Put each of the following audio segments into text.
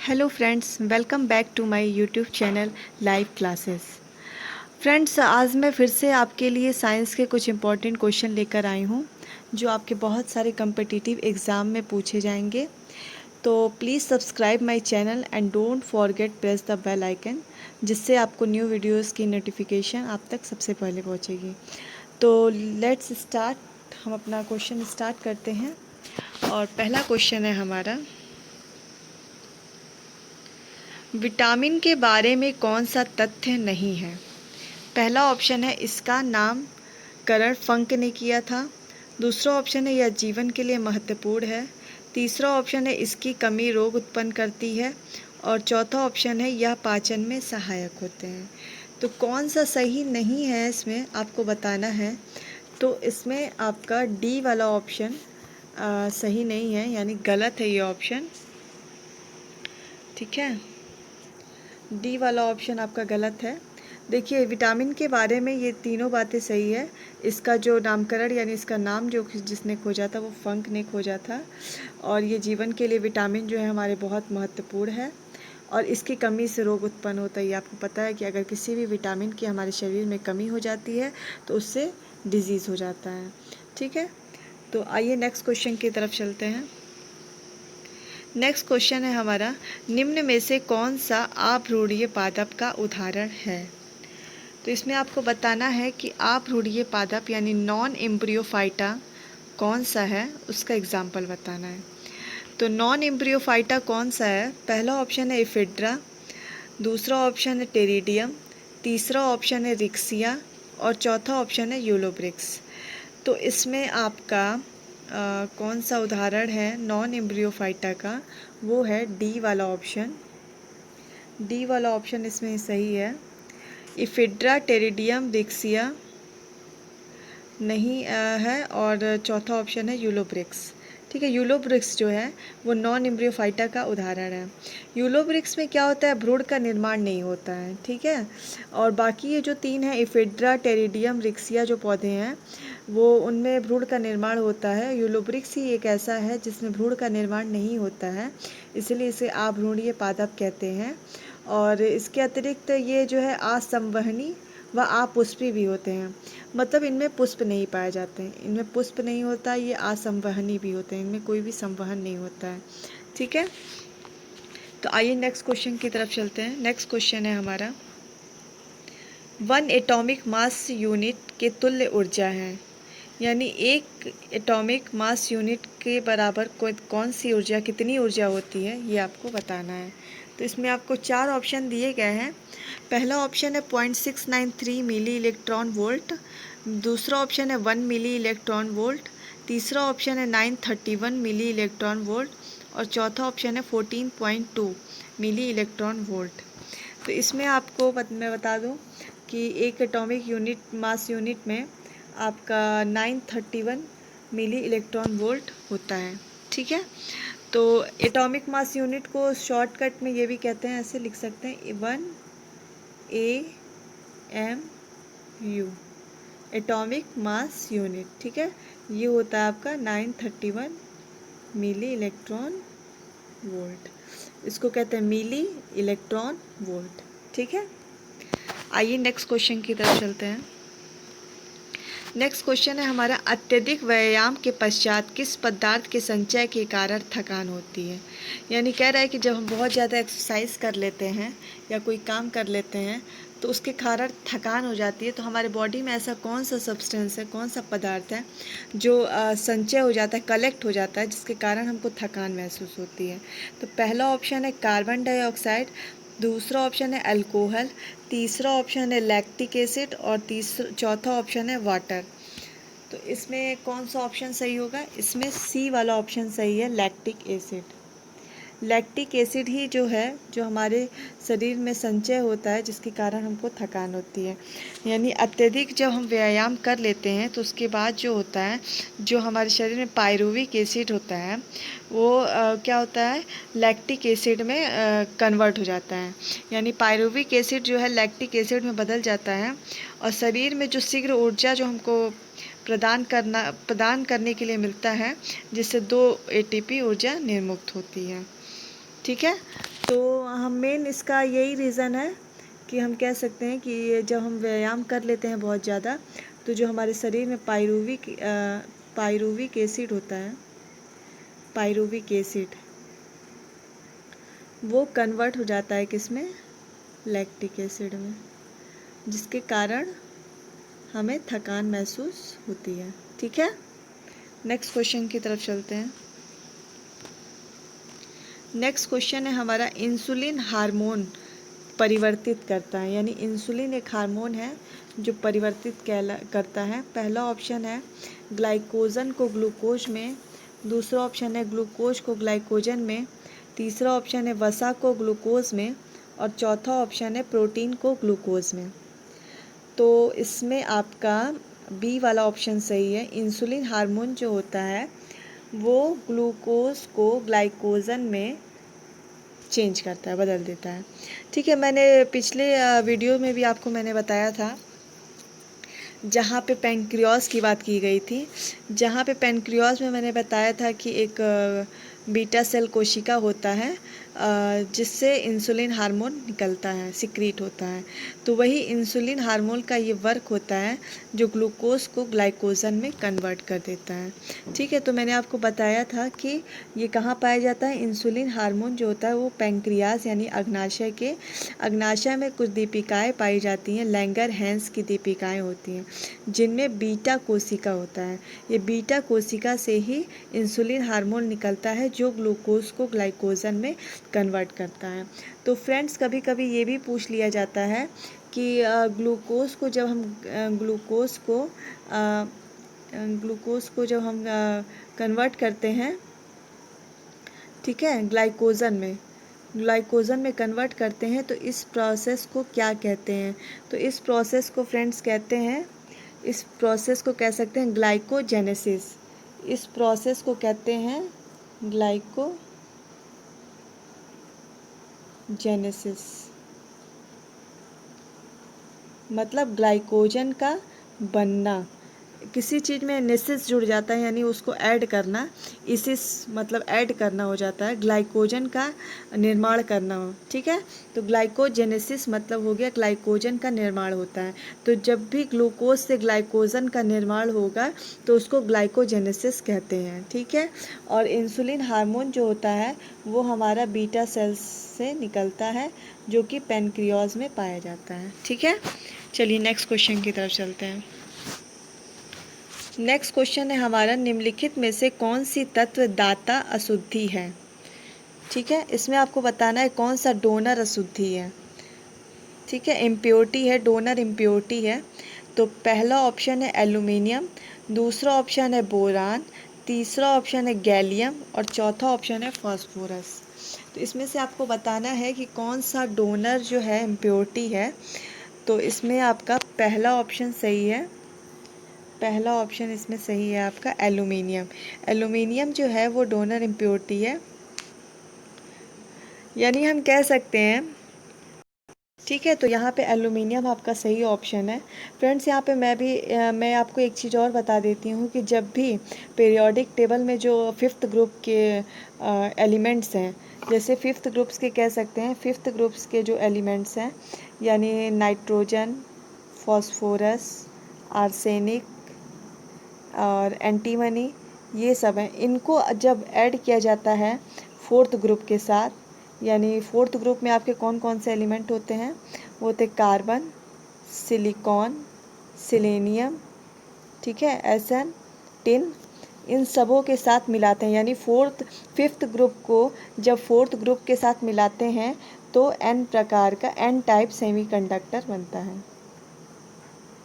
Hello friends, welcome back to my YouTube channel live classes. Friends, आज मैं फिर से आपके लिए साइंस के कुछ इम्पॉर्टेंट क्वेश्चन लेकर आई हूँ जो आपके बहुत सारे कम्पिटिटिव एग्ज़ाम में पूछे जाएंगे। तो please subscribe my channel and don't forget press the bell icon, जिससे आपको न्यू वीडियोस की नोटिफिकेशन आप तक सबसे पहले पहुँचेगी। तो लेट्स स्टार्ट, हम अपना क्वेश्चन स्टार्ट करते हैं। और पहला क्वेश्चन है हमारा, विटामिन के बारे में कौन सा तथ्य नहीं है? पहला ऑप्शन है इसका नामकरण फंक ने किया था। दूसरा ऑप्शन है यह जीवन के लिए महत्वपूर्ण है। तीसरा ऑप्शन है इसकी कमी रोग उत्पन्न करती है। और चौथा ऑप्शन है यह पाचन में सहायक होते हैं। तो कौन सा सही नहीं है इसमें आपको बताना है। तो इसमें आपका डी वाला ऑप्शन सही नहीं है, यानी गलत है ये ऑप्शन। ठीक है, डी वाला ऑप्शन आपका गलत है। देखिए, विटामिन के बारे में ये तीनों बातें सही है। इसका जो नामकरण यानी इसका नाम जो जिसने खोजा था वो फंक ने खोजा था। और ये जीवन के लिए विटामिन जो है हमारे बहुत महत्वपूर्ण है। और इसकी कमी से रोग उत्पन्न होता है। ये आपको पता है कि अगर किसी भी विटामिन की हमारे शरीर में कमी हो जाती है तो उससे डिजीज़ हो जाता है। ठीक है, तो आइए नेक्स्ट क्वेश्चन की तरफ चलते हैं। नेक्स्ट क्वेश्चन है हमारा, निम्न में से कौन सा आभ्रूढ़ीय पादप का उदाहरण है? तो इसमें आपको बताना है कि आभ्रूढ़ीय पादप यानी नॉन एम्ब्रियोफाइटा कौन सा है, उसका एग्जाम्पल बताना है। तो नॉन एम्ब्रियोफाइटा कौन सा है? पहला ऑप्शन है इफिड्रा, दूसरा ऑप्शन है टेरिडियम, तीसरा ऑप्शन है रिक्सिया और चौथा ऑप्शन है यूलोब्रिक्स। तो इसमें आपका कौन सा उदाहरण है नॉन एम्ब्रियोफाइटा का? वो है डी वाला ऑप्शन। डी वाला ऑप्शन इसमें सही है। इफिड्रा, टेरिडियम, रिक्सिया नहीं है। और चौथा ऑप्शन है यूलोब्रिक्स। ठीक है, यूलोब्रिक्स जो है वो नॉन एम्ब्रियोफाइटा का उदाहरण है। यूलोब्रिक्स में क्या होता है, भ्रूण का निर्माण नहीं होता है। ठीक है, और बाकी ये जो तीन है इफिड्रा, टेरिडियम, रिक्सिया जो पौधे हैं वो उनमें भ्रूण का निर्माण होता है। यूलोब्रिक्स ही एक ऐसा है जिसमें भ्रूण का निर्माण नहीं होता है, इसलिए इसे आभ्रूणीय पादप कहते हैं। और इसके अतिरिक्त ये जो है असंवहनी व अपुष्पी भी होते हैं, मतलब इनमें पुष्प नहीं पाए जाते हैं। इनमें पुष्प नहीं होता, ये असंवहनी भी होते हैं, इनमें कोई भी संवहन नहीं होता है। ठीक है, तो आइए नेक्स्ट क्वेश्चन की तरफ चलते हैं। नेक्स्ट क्वेश्चन है हमारा, 1 एटॉमिक मास यूनिट के तुल्य ऊर्जा है, यानी एक एटॉमिक मास यूनिट के बराबर कौन सी ऊर्जा, कितनी ऊर्जा होती है, ये आपको बताना है। तो इसमें आपको 4 ऑप्शन दिए गए हैं। पहला ऑप्शन है 0.693 मिली इलेक्ट्रॉन वोल्ट, दूसरा ऑप्शन है 1 मिली इलेक्ट्रॉन वोल्ट, तीसरा ऑप्शन है 931 मिली इलेक्ट्रॉन वोल्ट और चौथा ऑप्शन है 14.2 मिली इलेक्ट्रॉन वोल्ट। तो इसमें आपको मैं बता दूं कि एक एटॉमिक यूनिट मास यूनिट में आपका 931 मिली इलेक्ट्रॉन वोल्ट होता है। ठीक है, तो एटॉमिक मास यूनिट को शॉर्टकट में ये भी कहते हैं, ऐसे लिख सकते हैं 1 AMU, एटॉमिक मास यूनिट। ठीक है, ये होता है आपका 931 मिली इलेक्ट्रॉन वोल्ट, इसको कहते हैं मिली इलेक्ट्रॉन वोल्ट। ठीक है, आइए नेक्स्ट क्वेश्चन की तरफ चलते हैं। नेक्स्ट क्वेश्चन है हमारा, अत्यधिक व्यायाम के पश्चात किस पदार्थ के संचय के कारण थकान होती है? यानी कह रहा है कि जब हम बहुत ज़्यादा एक्सरसाइज कर लेते हैं या कोई काम कर लेते हैं तो उसके कारण थकान हो जाती है। तो हमारे बॉडी में ऐसा कौन सा सब्सटेंस है, कौन सा पदार्थ है जो संचय हो जाता है, कलेक्ट हो जाता है, जिसके कारण हमको थकान महसूस होती है? तो पहला ऑप्शन है कार्बन डाइऑक्साइड, दूसरा ऑप्शन है अल्कोहल, तीसरा ऑप्शन है लैक्टिक एसिड और चौथा ऑप्शन है वाटर। तो इसमें कौन सा ऑप्शन सही होगा? इसमें सी वाला ऑप्शन सही है, लैक्टिक एसिड। लैक्टिक एसिड ही जो है जो हमारे शरीर में संचय होता है, जिसके कारण हमको थकान होती है। यानी अत्यधिक जब हम व्यायाम कर लेते हैं तो उसके बाद जो होता है, जो हमारे शरीर में पायरुविक एसिड होता है वो क्या होता है, लैक्टिक एसिड में कन्वर्ट हो जाता है। यानी पायरुविक एसिड जो है लैक्टिक एसिड में बदल जाता है और शरीर में जो शीघ्र ऊर्जा जो हमको प्रदान करने के लिए मिलता है, जिससे 2 ATP ऊर्जा निर्मुक्त होती है। ठीक है, तो तो हम मेन इसका यही रीज़न है कि हम कह सकते हैं कि जब हम व्यायाम कर लेते हैं बहुत ज़्यादा, तो जो हमारे शरीर में पायरुविक एसिड होता है, पायरुविक एसिड, वो कन्वर्ट हो जाता है किसमें, लैक्टिक एसिड में, जिसके कारण हमें थकान महसूस होती है। ठीक है, नेक्स्ट क्वेश्चन की तरफ चलते हैं। नेक्स्ट क्वेश्चन है हमारा, इंसुलिन हार्मोन परिवर्तित करता है, यानी इंसुलिन एक हार्मोन है जो परिवर्तित करता है। पहला ऑप्शन है ग्लाइकोजन को ग्लूकोज में, दूसरा ऑप्शन है ग्लूकोज को ग्लाइकोजन में, तीसरा ऑप्शन है वसा को ग्लूकोज में, और चौथा ऑप्शन है प्रोटीन को ग्लूकोज में। तो इसमें आपका बी वाला ऑप्शन सही है। इंसुलिन हार्मोन जो होता है वो ग्लूकोज को ग्लाइकोजन में चेंज करता है, बदल देता है। ठीक है, मैंने पिछले वीडियो में भी आपको मैंने बताया था, जहाँ पे पैंक्रियास की बात की गई थी, जहाँ पे पैंक्रियास में मैंने बताया था कि एक बीटा सेल कोशिका होता है जिससे इंसुलिन हार्मोन निकलता है, सिक्रीट होता है। तो वही इंसुलिन हार्मोन का ये वर्क होता है जो ग्लूकोज को ग्लाइकोजन में कन्वर्ट कर देता है। ठीक है, तो मैंने आपको बताया था कि ये कहाँ पाया जाता है। इंसुलिन हार्मोन जो होता है वो पैंक्रियास यानी अग्नाशय में कुछ दीपिकाएँ पाई जाती हैं, लैंगर-हैंस की दीपिकाएँ होती हैं, जिनमें बीटा कोशिका होता है। ये बीटा कोशिका से ही इंसुलिन हार्मोन निकलता है जो ग्लूकोज को ग्लाइकोजन में कन्वर्ट करता है। तो फ्रेंड्स, कभी कभी ये भी पूछ लिया जाता है कि ग्लूकोज को जब हम जब हम कन्वर्ट करते हैं, ठीक है, ग्लाइकोजन में कन्वर्ट करते हैं, तो इस प्रोसेस को क्या कहते हैं। तो इस प्रोसेस को फ्रेंड्स कहते हैं, इस प्रोसेस को कह सकते हैं ग्लाइकोजेनेसिस। इस प्रोसेस को कहते हैं ग्लाइकोजेनेसिस, मतलब ग्लाइकोजन का बनना। किसी चीज़ में नेसिस जुड़ जाता है यानी उसको ऐड करना, इसिस मतलब ऐड करना हो जाता है, ग्लाइकोजन का निर्माण करना हो। ठीक है, तो ग्लाइकोजेनेसिस मतलब हो गया ग्लाइकोजन का निर्माण होता है। तो जब भी ग्लूकोज से ग्लाइकोजन का निर्माण होगा तो उसको ग्लाइकोजेनेसिस कहते हैं। ठीक है, और इंसुलिन हार्मोन जो होता है वो हमारा बीटा सेल्स से निकलता है जो कि पैनक्रियाज में पाया जाता है। ठीक है, चलिए नेक्स्ट क्वेश्चन की तरफ चलते हैं। नेक्स्ट क्वेश्चन है हमारा, निम्नलिखित में से कौन सी तत्व दाता अशुद्धि है। ठीक है, इसमें आपको बताना है कौन सा डोनर अशुद्धि है। ठीक है, इम्प्योरिटी है, डोनर इम्प्योरिटी है। तो पहला ऑप्शन है एल्यूमिनियम, दूसरा ऑप्शन है बोरान, तीसरा ऑप्शन है गैलियम, और चौथा ऑप्शन है फास्फोरस। तो इसमें से आपको बताना है कि कौन सा डोनर जो है इम्प्योरिटी है। तो इसमें आपका पहला ऑप्शन सही है, पहला ऑप्शन इसमें सही है आपका एल्यूमिनियम। एल्यूमिनियम जो है वो डोनर इम्प्योरिटी है, यानी हम कह सकते हैं। ठीक है, तो यहाँ पे एल्यूमिनियम आपका सही ऑप्शन है। फ्रेंड्स, यहाँ पे मैं आपको एक चीज़ और बता देती हूँ कि जब भी पीरियोडिक टेबल में जो फिफ्थ ग्रुप के एलिमेंट्स हैं, जैसे फिफ्थ ग्रुप्स के कह सकते हैं, फिफ्थ ग्रुप्स के जो एलिमेंट्स हैं यानी नाइट्रोजन, फॉस्फोरस, आर्सेनिक और एंटीमनी, ये सब हैं, इनको जब ऐड किया जाता है फोर्थ ग्रुप के साथ, यानी फोर्थ ग्रुप में आपके कौन कौन से एलिमेंट होते हैं, वो होते कार्बन, सिलिकॉन, सिलेनियम, ठीक है, एसएन, टिन, इन सबों के साथ मिलाते हैं, यानी फिफ्थ ग्रुप को जब फोर्थ ग्रुप के साथ मिलाते हैं तो एन प्रकार का, एन टाइप सेमीकंडक्टर बनता है।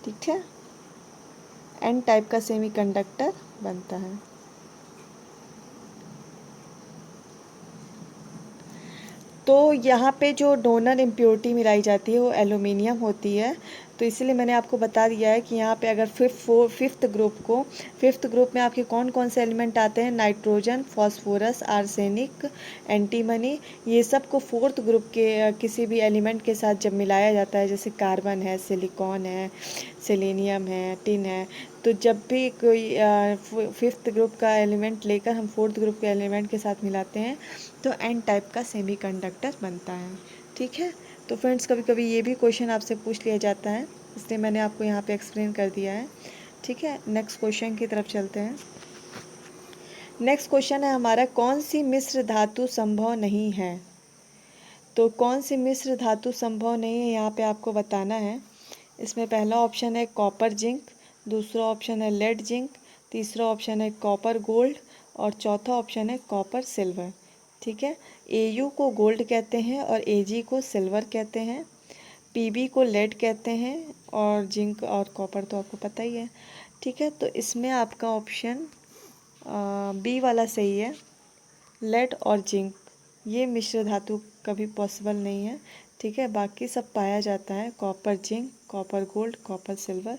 ठीक है, एन टाइप का सेमीकंडक्टर बनता है। तो यहाँ पे जो डोनर इम्प्योरिटी मिलाई जाती है वो एल्यूमिनियम होती है। तो इसीलिए मैंने आपको बता दिया है कि यहाँ पे अगर फिफ्थ ग्रुप में आपके कौन कौन से एलिमेंट आते हैं, नाइट्रोजन, फॉस्फोरस, आर्सेनिक, एंटीमनी, ये सब को फोर्थ ग्रुप के किसी भी एलिमेंट के साथ जब मिलाया जाता है, जैसे कार्बन है, सिलिकॉन है, सेलेनियम है, टिन है, तो जब भी कोई फिफ्थ ग्रुप का एलिमेंट लेकर हम फोर्थ ग्रुप के एलिमेंट के साथ मिलाते हैं तो एन टाइप का सेमीकंडक्टर बनता है। ठीक है, तो फ्रेंड्स कभी कभी ये भी क्वेश्चन आपसे पूछ लिया जाता है, इसलिए मैंने आपको यहाँ पे एक्सप्लेन कर दिया है। ठीक है, नेक्स्ट क्वेश्चन की तरफ चलते हैं। नेक्स्ट क्वेश्चन है हमारा, कौन सी मिश्र धातु संभव नहीं है। तो कौन सी मिश्र धातु संभव नहीं है यहाँ पे आपको बताना है। इसमें पहला ऑप्शन है कॉपर जिंक, दूसरा ऑप्शन है लेड जिंक, तीसरा ऑप्शन है कॉपर गोल्ड और चौथा ऑप्शन है कॉपर सिल्वर। ठीक है, एयू को गोल्ड कहते हैं और एजी को सिल्वर कहते हैं, पीबी को लेड कहते हैं और जिंक और कॉपर तो आपको पता ही है। ठीक है, तो इसमें आपका ऑप्शन बी वाला सही है, लेड और जिंक। ये मिश्र धातु कभी पॉसिबल नहीं है। ठीक है, बाकी सब पाया जाता है, copper zinc, copper gold, copper silver.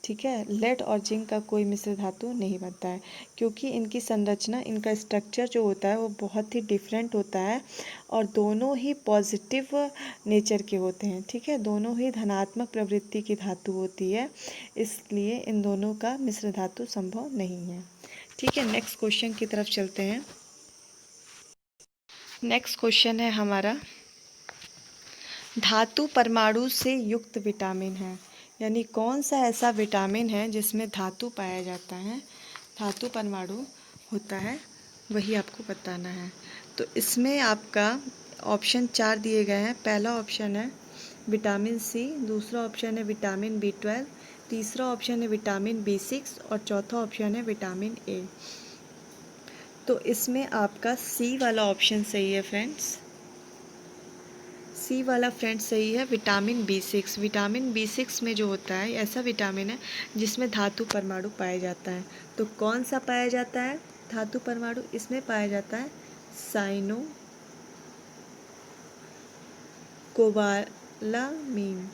ठीक है, लेड और जिंक का कोई मिश्र धातु नहीं बनता है क्योंकि इनकी संरचना, इनका स्ट्रक्चर जो होता है वो बहुत ही डिफरेंट होता है और दोनों ही पॉजिटिव नेचर के होते हैं। ठीक है, दोनों ही धनात्मक प्रवृत्ति की धातु होती है, इसलिए इन दोनों का मिश्र धातु संभव नहीं है। ठीक है, नेक्स्ट क्वेश्चन की तरफ चलते हैं। नेक्स्ट क्वेश्चन है हमारा, धातु परमाणु से युक्त विटामिन है, यानी कौन सा ऐसा विटामिन है जिसमें धातु पाया जाता है, धातु परमाणु होता है, वही आपको बताना है। तो इसमें आपका ऑप्शन 4 दिए गए हैं। पहला ऑप्शन है विटामिन सी, दूसरा ऑप्शन है विटामिन B12, तीसरा ऑप्शन है विटामिन B6 और चौथा ऑप्शन है विटामिन ए। तो इसमें आपका सी वाला ऑप्शन सही है फ्रेंड्स, सी वाला फ्रेंड्स सही है, विटामिन B6। विटामिन B6 में जो होता है, ऐसा विटामिन है जिसमें धातु परमाणु पाया जाता है। तो कौन सा पाया जाता है धातु परमाणु, इसमें पाया जाता है साइनो कोबालामीन।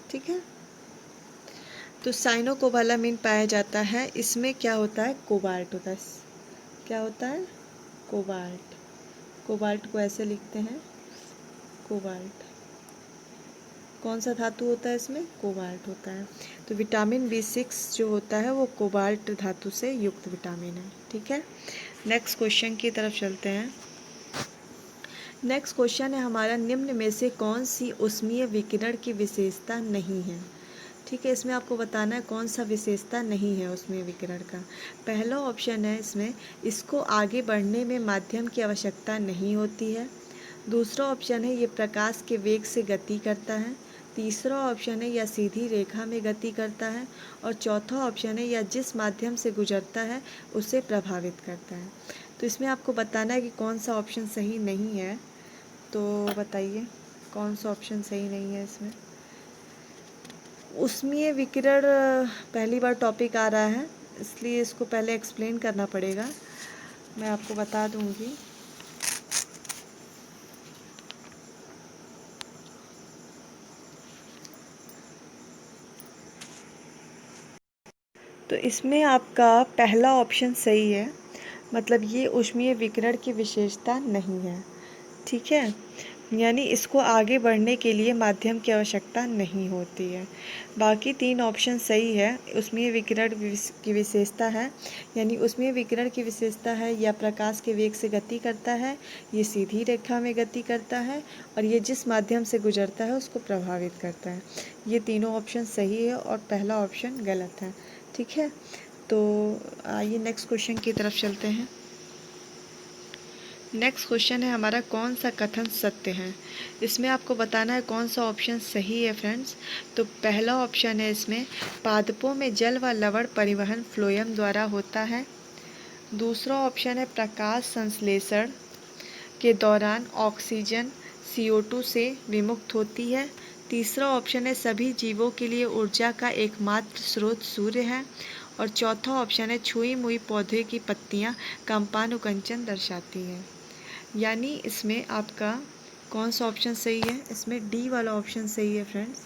ठीक है, तो साइनो कोबालामीन पाया जाता है। इसमें क्या होता है, कोबाल्ट होता है। क्या होता है, कोबाल्ट। कोबाल्ट को ऐसे लिखते हैं, कोबाल्ट। कौन सा धातु होता है इसमें, कोबाल्ट होता है। तो विटामिन B6 जो होता है वो कोबाल्ट धातु से युक्त विटामिन है। ठीक है, नेक्स्ट क्वेश्चन की तरफ चलते हैं। नेक्स्ट क्वेश्चन है हमारा, निम्न में से कौन सी ऊष्मीय विकिरण की विशेषता नहीं है। ठीक है, इसमें आपको बताना है कौन सा विशेषता नहीं है ऊष्मीय विकिरण का। पहला ऑप्शन है इसमें, इसको आगे बढ़ने में माध्यम की आवश्यकता नहीं होती है। दूसरा ऑप्शन है ये प्रकाश के वेग से गति करता है। तीसरा ऑप्शन है या सीधी रेखा में गति करता है और चौथा ऑप्शन है या जिस माध्यम से गुजरता है उसे प्रभावित करता है। तो इसमें आपको बताना है कि कौन सा ऑप्शन सही नहीं है। तो बताइए कौन सा ऑप्शन सही नहीं है इसमें। ऊष्मीय विकिरण पहली बार टॉपिक आ रहा है, इसलिए इसको पहले एक्सप्लेन करना पड़ेगा। मैं आपको बता दूंगी। तो इसमें आपका पहला ऑप्शन सही है, मतलब ये ऊष्मीय विकिरण की विशेषता नहीं है। ठीक है, यानी इसको आगे बढ़ने के लिए माध्यम की आवश्यकता नहीं होती है। बाकी तीन ऑप्शन सही है। ऊष्मीय विकिरण की विशेषता है, यानी ऊष्मीय विकिरण की विशेषता है या प्रकाश के वेग से गति करता है, ये सीधी रेखा में गति करता है और ये जिस माध्यम से गुजरता है उसको प्रभावित करता है। ये तीनों ऑप्शन सही है और पहला ऑप्शन गलत है। ठीक है, तो आइए नेक्स्ट क्वेश्चन की तरफ चलते हैं। नेक्स्ट क्वेश्चन है हमारा, कौन सा कथन सत्य है। इसमें आपको बताना है कौन सा ऑप्शन सही है फ्रेंड्स। तो पहला ऑप्शन है इसमें, पादपों में जल व लवण परिवहन फ्लोएम द्वारा होता है। दूसरा ऑप्शन है, प्रकाश संश्लेषण के दौरान ऑक्सीजन CO2 से विमुक्त होती है। तीसरा ऑप्शन है, सभी जीवों के लिए ऊर्जा का एकमात्र स्रोत सूर्य है। और चौथा ऑप्शन है, छुई मुई पौधे की पत्तियां कंपानुकंचन दर्शाती है। यानी इसमें आपका कौन सा ऑप्शन सही है, इसमें डी वाला ऑप्शन सही है फ्रेंड्स।